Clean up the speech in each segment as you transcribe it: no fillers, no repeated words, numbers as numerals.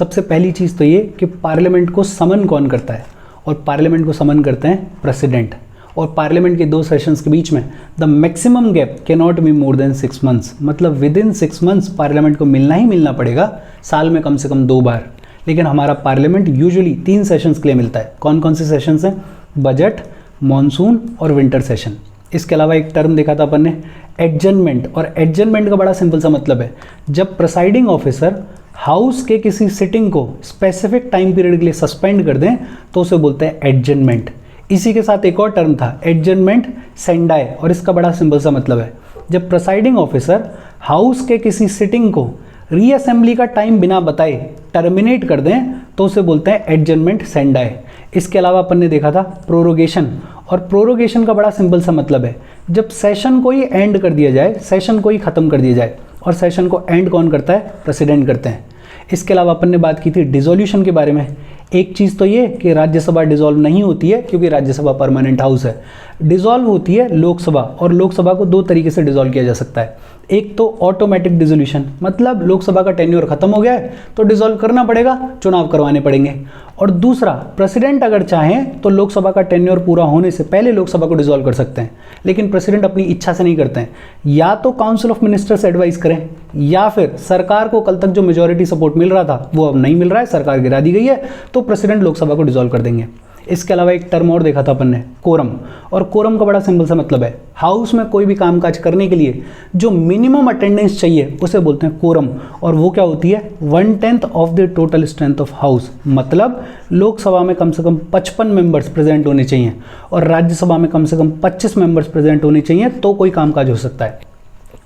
सबसे पहली चीज़ तो ये कि पार्लियामेंट को समन कौन करता है, और पार्लियामेंट को समन करते हैं प्रेसिडेंट। और पार्लियामेंट के 2 सेशंस के बीच में the maximum gap can not be more than 6 months, मतलब विद इन 6 मंथ्स पार्लियामेंट को मिलना ही मिलना पड़ेगा, साल में कम से कम 2 बार। लेकिन हमारा पार्लियामेंट यूजुअली 3 सेशंस के लिए मिलता है। कौन कौन से सेशंस हैं? बजट, मॉनसून और विंटर सेशन। इसके अलावा एक टर्म देखा था अपन ने, एडजर्नमेंट। और एडजर्नमेंट का बड़ा सिंपल सा मतलब है, जब प्रिसाइडिंग ऑफिसर हाउस के किसी सिटिंग को स्पेसिफिक टाइम पीरियड के लिए सस्पेंड कर दें तो उसे बोलते हैं एडजर्नमेंट। इसी के साथ एक और टर्म था एडजर्नमेंट सेंडाई, और इसका बड़ा सिंपल सा मतलब है, जब प्रिसाइडिंग ऑफिसर हाउस के किसी सिटिंग को रीअसेंबली का टाइम बिना बताए टर्मिनेट कर दें तो उसे बोलते हैं एडजर्नमेंट सेंडाई। इसके अलावा अपन ने देखा था प्रोरोगेशन, और प्रोरोगेशन का बड़ा सिंपल सा मतलब है, जब सेशन को ही एंड कर दिया जाए, सेशन को ही ख़त्म कर दिया जाए, और सेशन को एंड कौन करता है? प्रेसिडेंट करते हैं। इसके अलावा अपन ने बात की थी डिसोल्यूशन के बारे में। एक चीज़ तो ये कि राज्यसभा डिसॉल्व नहीं होती है क्योंकि राज्यसभा परमानेंट हाउस है, डिसॉल्व होती है लोकसभा, और लोकसभा को 2 तरीके से डिसॉल्व किया जा सकता है। एक तो ऑटोमेटिक डिसोल्यूशन, मतलब लोकसभा का टेन्योर खत्म हो गया है तो डिसॉल्व करना पड़ेगा, चुनाव करवाने पड़ेंगे। और दूसरा, प्रेसिडेंट अगर चाहें तो लोकसभा का टेन्योर पूरा होने से पहले लोकसभा को डिसॉल्व कर सकते हैं, लेकिन प्रेसिडेंट अपनी इच्छा से नहीं करते हैं। या तो काउंसिल ऑफ मिनिस्टर से एडवाइस करें, या फिर सरकार को कल तक जो मेजॉरिटी सपोर्ट मिल रहा था वो अब नहीं मिल रहा है, सरकार गिरा दी गई है, तो प्रेसिडेंट लोकसभा को डिसॉल्व कर देंगे। इसके अलावा एक टर्म और देखा था अपन ने, कोरम। और कोरम का बड़ा सिंपल सा मतलब है, हाउस में कोई भी कामकाज करने के लिए जो मिनिमम अटेंडेंस चाहिए उसे बोलते हैं कोरम, और वो क्या होती है? 1/10 of the total strength of house. मतलब लोकसभा में कम से कम 55 मेंबर्स प्रेजेंट होने चाहिए और राज्यसभा में कम से कम 25 मेंबर्स प्रेजेंट होने चाहिए, तो कोई कामकाज हो सकता है।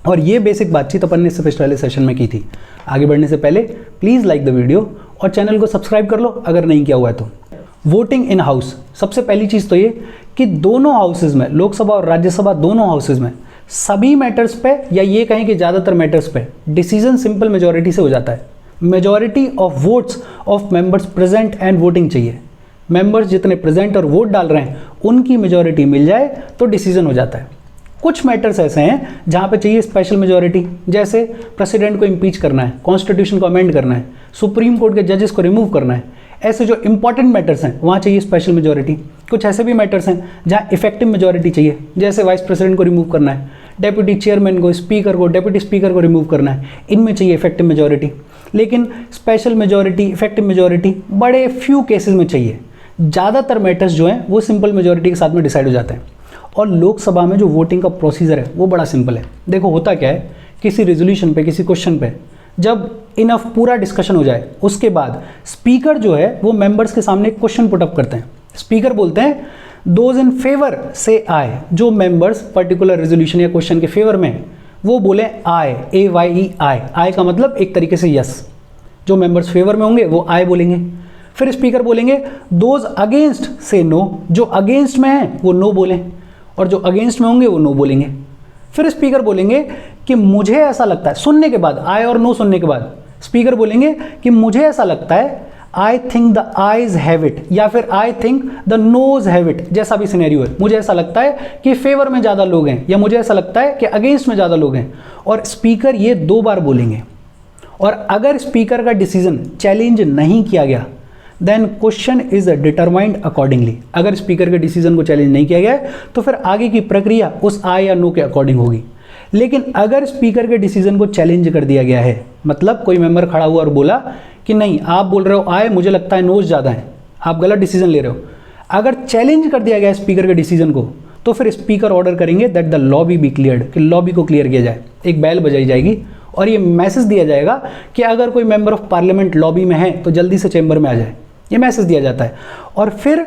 और ये बेसिक बातचीत अपन ने इससे पिछले सेशन में की थी। आगे बढ़ने से पहले प्लीज़ लाइक द वीडियो और चैनल को सब्सक्राइब कर लो अगर नहीं किया हुआ है तो। वोटिंग इन हाउस, सबसे पहली चीज़ तो ये कि दोनों हाउसेज में, लोकसभा और राज्यसभा दोनों हाउसेज में सभी मैटर्स पे, या ये कहें कि ज़्यादातर मैटर्स पे डिसीजन सिंपल मेजॉरिटी से हो जाता है। Majority of votes of members present and voting चाहिए। मेंबर्स जितने प्रेजेंट और वोट डाल रहे हैं उनकी मेजॉरिटी मिल जाए तो डिसीजन हो जाता है। कुछ मैटर्स ऐसे हैं जहाँ पे चाहिए स्पेशल मेजॉरिटी, जैसे प्रेसिडेंट को इम्पीच करना है, कॉन्स्टिट्यूशन को अमेंड करना है, सुप्रीम कोर्ट के जजेस को रिमूव करना है। ऐसे जो इंपॉर्टेंट मैटर्स हैं वहाँ चाहिए स्पेशल मेजॉरिटी। कुछ ऐसे भी मैटर्स हैं जहाँ इफेक्टिव मेजॉरिटी चाहिए, जैसे वाइस प्रेसिडेंट को रिमूव करना है, डेप्यूटी चेयरमैन को, स्पीकर को, डेप्यूटी स्पीकर को रिमूव करना है, इनमें चाहिए इफेक्टिव मेजॉरिटी। लेकिन स्पेशल मेजॉरिटी, इफेक्टिव मेजॉरिटी बड़े फ्यू केसेस में चाहिए। ज़्यादातर मैटर्स जो हैं वो सिंपल मेजॉरिटी के साथ में डिसाइड हो जाते हैं। और लोकसभा में जो वोटिंग का प्रोसीजर है वो बड़ा सिंपल है। देखो होता क्या है, किसी रेजोल्यूशन पे, किसी क्वेश्चन पे जब इनफ पूरा डिस्कशन हो जाए उसके बाद स्पीकर जो है वो मेंबर्स के सामने एक क्वेश्चन पुट अप करते हैं। स्पीकर बोलते हैं दोज इन फेवर से आए, जो मेंबर्स पर्टिकुलर रेजोल्यूशन या क्वेश्चन के फेवर में वो बोले आए, AYE आए। आए का मतलब एक तरीके से यस। जो मेंबर्स फेवर में होंगे वो आए बोलेंगे। फिर स्पीकर बोलेंगे दोज अगेंस्ट से नो, जो अगेंस्ट में है वो नो बोलें, और जो अगेंस्ट में होंगे वो नो बोलेंगे। फिर स्पीकर बोलेंगे कि मुझे ऐसा लगता है, सुनने के बाद, आय और नो सुनने के बाद स्पीकर बोलेंगे कि मुझे ऐसा लगता है, I think the eyes have it, या फिर I think the nose have it. जैसा भी सिनेरियो है, मुझे ऐसा लगता है कि फेवर में ज़्यादा लोग हैं, या मुझे ऐसा लगता है कि अगेंस्ट में ज़्यादा लोग हैं। और स्पीकर ये 2 बार बोलेंगे। और अगर स्पीकर का डिसीजन चैलेंज नहीं किया गया then question is determined accordingly. अगर स्पीकर के डिसीजन को चैलेंज नहीं किया गया तो फिर आगे की प्रक्रिया उस आय या नो के अकॉर्डिंग होगी। लेकिन अगर स्पीकर के डिसीजन को चैलेंज कर दिया गया है, मतलब कोई मेंबर खड़ा हुआ और बोला कि नहीं आप बोल रहे हो आय, मुझे लगता है नोज ज़्यादा है, आप गलत डिसीजन ले रहे हो, अगर चैलेंज कर दिया गया स्पीकर के डिसीजन को तो फिर स्पीकर ऑर्डर करेंगे that the lobby be cleared, कि लॉबी को क्लियर किया जाए। एक बेल बजाई जाएगी और ये मैसेज दिया जाएगा कि अगर कोई मेंबर ऑफ पार्लियामेंट लॉबी में है तो जल्दी से चैम्बर में आ जाए। ये मैसेज दिया जाता है। और फिर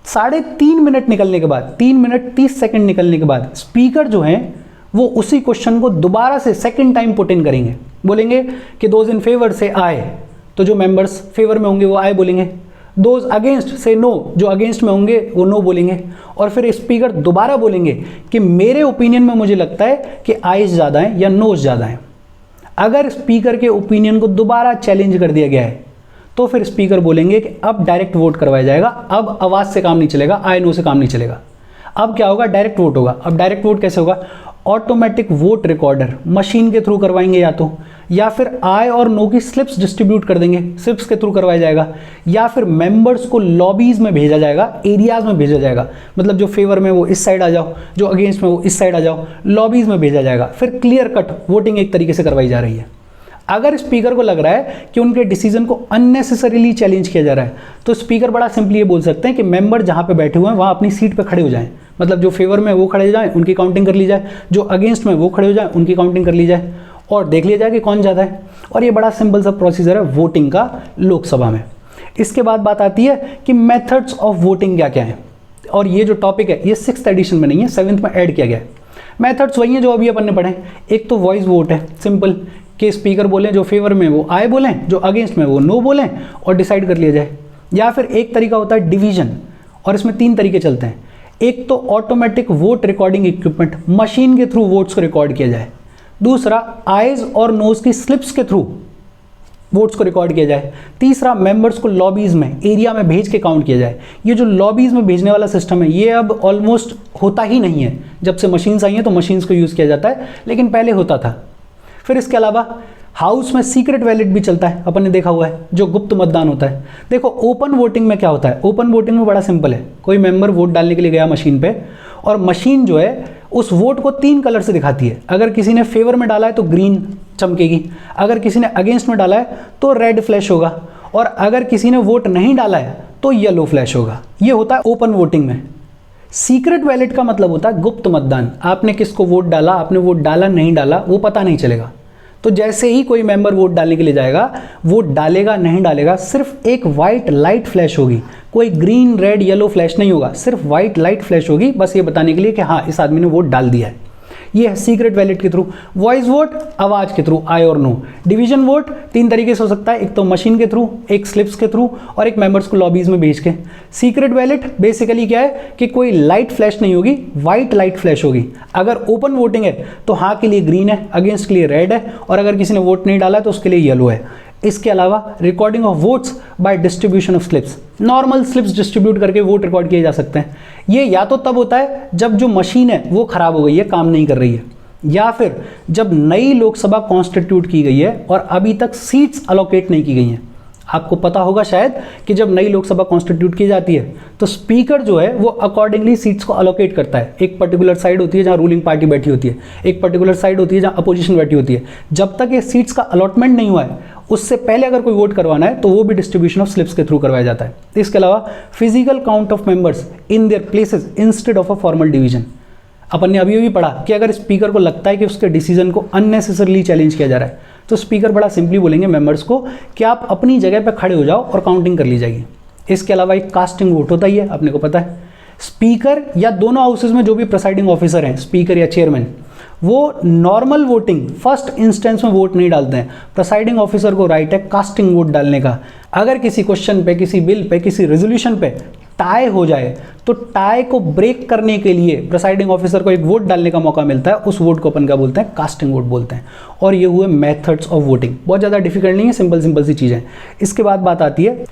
3.5 मिनट निकलने के बाद, 3 मिनट 30 सेकंड निकलने के बाद स्पीकर जो हैं वो उसी क्वेश्चन को दोबारा से सेकंड टाइम पुट इन करेंगे। बोलेंगे कि दोज इन फेवर से आए, तो जो मेंबर्स फेवर में होंगे वो आए बोलेंगे। दोज अगेंस्ट से नो, जो अगेंस्ट में होंगे वो नो बोलेंगे। और फिर स्पीकर दोबारा बोलेंगे कि मेरे ओपिनियन में मुझे लगता है कि आइज ज़्यादा हैं या नोज ज़्यादा हैं। अगर स्पीकर के ओपिनियन को दोबारा चैलेंज कर दिया गया है तो फिर स्पीकर बोलेंगे कि अब डायरेक्ट वोट करवाया जाएगा, अब आवाज़ से काम नहीं चलेगा, आय नो से काम नहीं चलेगा। अब क्या होगा, डायरेक्ट वोट होगा। अब डायरेक्ट वोट कैसे होगा, ऑटोमेटिक वोट रिकॉर्डर मशीन के थ्रू करवाएंगे या फिर आय और नो की स्लिप्स डिस्ट्रीब्यूट कर देंगे, स्लिप्स के थ्रू करवाया जाएगा, या फिर मेंबर्स को लॉबीज में भेजा जाएगा, एरियाज में भेजा जाएगा, मतलब जो फेवर में वो इस साइड आ जाओ, जो अगेंस्ट में वो इस साइड आ जाओ, लॉबीज में भेजा जाएगा। फिर क्लियर कट वोटिंग एक तरीके से करवाई जा रही है। अगर स्पीकर को लग रहा है कि उनके डिसीजन को अननेसेसरीली चैलेंज किया जा रहा है, तो स्पीकर बड़ा सिंपली ये बोल सकते हैं कि मेंबर जहां पे बैठे हुए हैं वहां अपनी सीट पे खड़े हो जाएं, मतलब जो फेवर में वो खड़े हो जाएं, उनकी काउंटिंग कर ली जाए, जो अगेंस्ट में वो खड़े हो जाएं, उनकी काउंटिंग कर ली जाए और देख लिया जाए कि कौन ज़्यादा है। और ये बड़ा सिंपल सा प्रोसीजर है वोटिंग का लोकसभा में। इसके बाद बात आती है कि मेथड्स ऑफ वोटिंग क्या क्या है, और ये जो टॉपिक है ये 6th एडिशन में नहीं है, 7th में ऐड किया गया है। मेथड्स वही हैं जो अभी अपन ने पढ़े। एक तो वॉइस वोट है, सिंपल कि स्पीकर बोलें, जो फेवर में वो आए बोलें, जो अगेंस्ट में वो नो बोलें और डिसाइड कर लिया जाए। या फिर एक तरीका होता है डिवीजन, और इसमें 3 तरीके चलते हैं। एक तो automatic vote recording equipment, machine के थ्रू वोट्स को रिकॉर्ड किया जाए। दूसरा आइज और नोज की स्लिप्स के थ्रू वोट्स को रिकॉर्ड किया जाए। तीसरा मेंबर्स को लॉबीज में, एरिया में भेज के काउंट किया जाए। ये जो लॉबीज में भेजने वाला सिस्टम है ये अब ऑलमोस्ट होता ही नहीं है। जब से मशीन्स आई हैं तो मशीन्स को यूज़ किया जाता है, लेकिन पहले होता था। फिर इसके अलावा हाउस में सीक्रेट बैलेट भी चलता है, अपन ने देखा हुआ है, जो गुप्त मतदान होता है। देखो ओपन वोटिंग में क्या होता है, ओपन वोटिंग में बड़ा सिंपल है। कोई मेंबर वोट डालने के लिए गया मशीन पे, और मशीन जो है उस वोट को 3 कलर से दिखाती है। अगर किसी ने फेवर में डाला है तो ग्रीन चमकेगी, अगर किसी ने अगेंस्ट में डाला है तो रेड फ्लैश होगा, और अगर किसी ने वोट नहीं डाला है तो येलो फ्लैश होगा। ये होता है ओपन वोटिंग में। सीक्रेट बैलेट का मतलब होता है गुप्त मतदान। आपने किसको वोट डाला, आपने वोट डाला नहीं डाला, वो पता नहीं चलेगा। तो जैसे ही कोई मेंबर वोट डालने के लिए जाएगा, वोट डालेगा नहीं डालेगा, सिर्फ एक वाइट लाइट फ्लैश होगी, कोई ग्रीन रेड येलो फ्लैश नहीं होगा, सिर्फ वाइट लाइट फ्लैश होगी, बस ये बताने के लिए कि हाँ इस आदमी ने वोट डाल दिया है। ये है सीक्रेट बैलेट के थ्रू। वॉइस वोट आवाज के थ्रू, आई और नो। डिवीजन वोट 3 तरीके से हो सकता है, एक तो मशीन के थ्रू, एक स्लिप्स के थ्रू, और एक मेंबर्स को लॉबीज में भेज के। सीक्रेट बैलेट बेसिकली क्या है कि कोई लाइट फ्लैश नहीं होगी, वाइट लाइट फ्लैश होगी। अगर ओपन वोटिंग है तो हाँ के लिए ग्रीन है, अगेंस्ट के लिए रेड है, और अगर किसी ने वोट नहीं डाला है तो उसके लिए येलो है। इसके अलावा recording of votes by distribution of slips, normal slips distribute करके वोट रिकॉर्ड किए जा सकते हैं। ये या तो तब होता है जब जो मशीन है वो खराब हो गई है, काम नहीं कर रही है, या फिर जब नई लोकसभा कॉन्स्टिट्यूट की गई है और अभी तक सीट्स अलोकेट नहीं की गई हैं। आपको पता होगा शायद कि जब नई लोकसभा कॉन्स्टिट्यूट की जाती है तो स्पीकर जो है वो अकॉर्डिंगली सीट्स को अलोकेट करता है। एक पर्टिकुलर साइड होती है जहां रूलिंग पार्टी बैठी होती है, एक पर्टिकुलर साइड होती है जहां अपोजिशन बैठी होती है। जब तक ये सीट्स का अलॉटमेंट नहीं हुआ है उससे पहले अगर कोई वोट करवाना है तो वो भी डिस्ट्रीब्यूशन ऑफ स्लिप्स के थ्रू करवाया जाता है। इसके अलावा physical count of members in their places instead of a formal division. अपन ने अभी पढ़ा कि अगर स्पीकर को लगता है कि उसके डिसीजन को अननेसेसरली चैलेंज किया जा रहा है तो स्पीकर बड़ा सिंपली बोलेंगे मेंबर्स को कि आप अपनी जगह पर खड़े हो जाओ और काउंटिंग कर ली जाएगी। इसके अलावा एक कास्टिंग वोट होता ही है, अपने को पता है। स्पीकर या दोनों हाउसेज में जो भी प्रिसाइडिंग ऑफिसर हैं, स्पीकर या चेयरमैन, वो नॉर्मल वोटिंग फर्स्ट इंस्टेंस में वोट नहीं डालते हैं। प्रिसाइडिंग ऑफिसर को राइट है कास्टिंग वोट डालने का। अगर किसी क्वेश्चन पे, किसी बिल पे, किसी रेजोल्यूशन पे टाई हो जाए तो टाई को ब्रेक करने के लिए प्रिसाइडिंग ऑफिसर को एक वोट डालने का मौका मिलता है। उस वोट को अपन क्या बोलते हैं, कास्टिंग वोट बोलते हैं। और ये हुए मेथड्स ऑफ वोटिंग। बहुत ज़्यादा डिफिकल्ट नहीं है, सिंपल सिंपल सी चीज़ें। इसके बाद बात आती है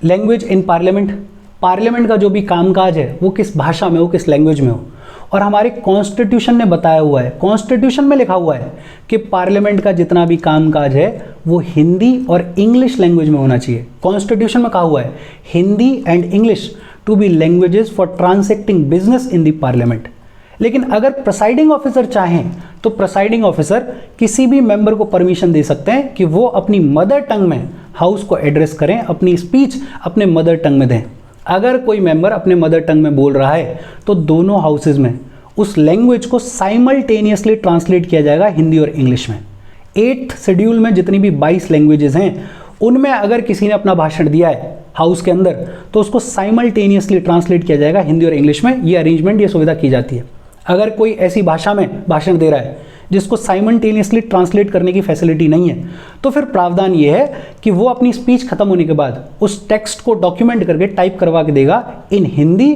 लैंग्वेज इन पार्लियामेंट। पार्लियामेंट का जो भी कामकाज है वो किस भाषा में हो, किस लैंग्वेज में हो। और हमारे कॉन्स्टिट्यूशन ने बताया हुआ है, कॉन्स्टिट्यूशन में लिखा हुआ है कि पार्लियामेंट का जितना भी कामकाज है वो हिंदी और इंग्लिश लैंग्वेज में होना चाहिए। कॉन्स्टिट्यूशन में कहा हुआ है Hindi and English to be languages for transacting business in the parliament. लेकिन अगर प्रिसाइडिंग ऑफिसर चाहें तो प्रिसाइडिंग ऑफिसर किसी भी मेंबर को परमिशन दे सकते हैं कि वो अपनी मदर टंग में हाउस को एड्रेस करें, अपनी स्पीच अपने मदर टंग में दें। अगर कोई मेंबर अपने मदर टंग में बोल रहा है तो दोनों हाउसेज में उस लैंग्वेज को साइमल्टेनियसली ट्रांसलेट किया जाएगा हिंदी और इंग्लिश में। 8th शेड्यूल में जितनी भी 22 लैंग्वेजेस हैं उनमें अगर किसी ने अपना भाषण दिया है हाउस के अंदर तो उसको साइमल्टेनियसली ट्रांसलेट किया जाएगा हिंदी और इंग्लिश में। ये अरेंजमेंट, ये सुविधा की जाती है। अगर कोई ऐसी भाषा में भाषण दे रहा है जिसको साइमल्टेनियसली ट्रांसलेट करने की फैसिलिटी नहीं है तो फिर प्रावधान ये है कि वो अपनी स्पीच खत्म होने के बाद उस टेक्स्ट को डॉक्यूमेंट करके टाइप करवा के देगा इन हिंदी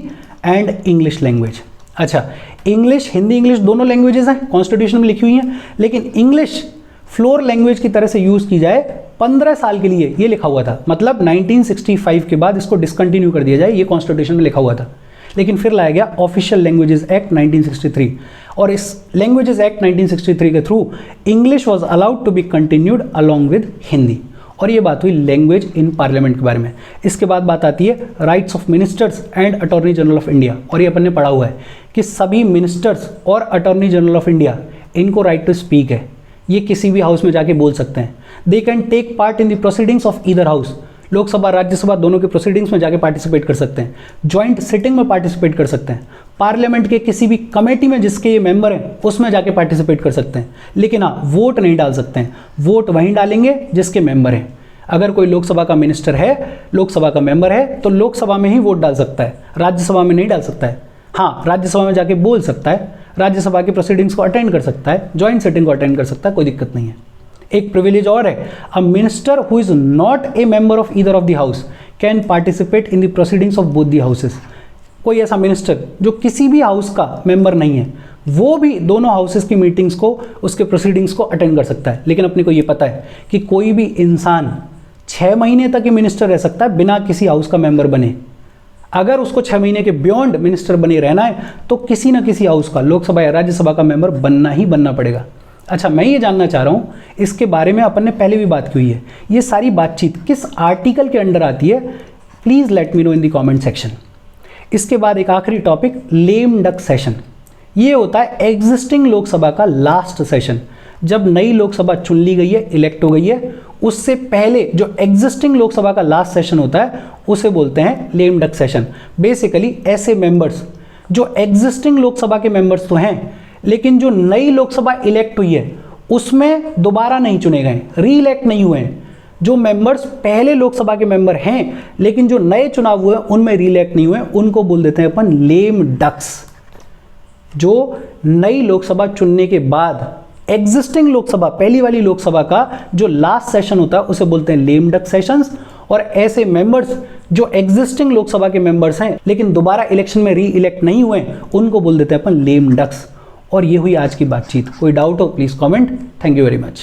एंड इंग्लिश लैंग्वेज। अच्छा, इंग्लिश, हिंदी इंग्लिश दोनों लैंग्वेजेस हैं, कॉन्स्टिट्यूशन में लिखी हुई हैं, लेकिन इंग्लिश फ्लोर लैंग्वेज की तरह से यूज़ की जाए 15 साल के लिए, ये लिखा हुआ था। मतलब 1965 के बाद इसको डिसकंटिन्यू कर दिया जाए, ये कॉन्स्टिट्यूशन में लिखा हुआ था। लेकिन फिर लाया गया ऑफिशियल लैंग्वेजेस एक्ट 1963 और इस लैंग्वेजेस एक्ट 1963 के through English was allowed to be continued along with Hindi. और ये बात हुई लैंग्वेज इन पार्लियामेंट के बारे में। इसके बाद बात आती है rights of ministers and attorney general of India. और ये अपन ने पढ़ा हुआ है कि सभी मिनिस्टर्स और अटॉर्नी जनरल ऑफ इंडिया इनको राइट टू स्पीक है, ये किसी भी हाउस में जाके बोल सकते हैं। They can take part in the proceedings of either house, Lok Sabha Rajya Sabha दोनों के प्रोसीडिंग्स में जाके पार्टिसिपेट कर सकते हैं, ज्वाइंट सिटिंग में पार्टिसिपेट कर सकते हैं, पार्लियामेंट के किसी भी कमेटी में जिसके ये मेंबर हैं उसमें जाके पार्टिसिपेट कर सकते हैं। लेकिन हाँ, वोट नहीं डाल सकते हैं, वोट वहीं डालेंगे जिसके मेंबर हैं। अगर कोई लोकसभा का मिनिस्टर है, लोकसभा का मेंबर है, तो लोकसभा में ही वोट डाल सकता है, राज्यसभा में नहीं डाल सकता है। हाँ, राज्यसभा में जाके बोल सकता है, राज्यसभा की प्रोसीडिंग्स को अटेंड कर सकता है, ज्वाइंट सिटिंग को अटेंड कर सकता है, कोई दिक्कत नहीं है। एक प्रिविलेज और है, a minister who is not a member of either of the house can participate in the proceedings of both the houses. कोई ऐसा मिनिस्टर जो किसी भी हाउस का मेंबर नहीं है, वो भी दोनों हाउसेस की मीटिंग्स को, उसके प्रोसीडिंग्स को अटेंड कर सकता है। लेकिन अपने को ये पता है कि कोई भी इंसान 6 महीने तक ही मिनिस्टर रह सकता है बिना किसी हाउस का मेंबर बने। अगर उसको 6 महीने के बियॉन्ड मिनिस्टर बने रहना है तो किसी ना किसी हाउस का, लोकसभा या राज्यसभा का मेंबर बनना ही बनना पड़ेगा। अच्छा, मैं ये जानना चाह रहा हूँ, इसके बारे में अपन ने पहले भी बात की हुई है, ये सारी बातचीत किस आर्टिकल के अंडर आती है? Please let me know in the comment section. इसके बाद एक आखिरी टॉपिक, लेम डक सेशन। ये होता है एग्जिस्टिंग लोकसभा का लास्ट सेशन। जब नई लोकसभा चुन ली गई है, इलेक्ट हो गई है, उससे पहले जो एग्जिस्टिंग लोकसभा का लास्ट सेशन होता है उसे बोलते हैं लेम डक सेशन। बेसिकली ऐसे मेंबर्स जो एग्जिस्टिंग लोकसभा के मेंबर्स तो हैं, लेकिन जो नई लोकसभा इलेक्ट हुई है उसमें दोबारा नहीं चुने गए, री इलेक्ट नहीं हुए हैं। जो मेंबर्स पहले लोकसभा के मेंबर हैं लेकिन जो नए चुनाव हुए उनमें री इलेक्ट नहीं हुए, उनको बोल देते हैं अपन लेम डक्स। जो नई लोकसभा चुनने के बाद एग्जिस्टिंग लोकसभा, पहली वाली लोकसभा का जो लास्ट सेशन होता है उसे बोलते हैं लेम डक सेशंस। और ऐसे मेंबर्स जो एग्जिस्टिंग लोकसभा के मेंबर्स हैं लेकिन दोबारा इलेक्शन में री इलेक्ट नहीं हुए, उनको बोल देते हैं अपन लेम डक्स। और ये हुई आज की बातचीत। कोई डाउट हो please comment. Thank you very much.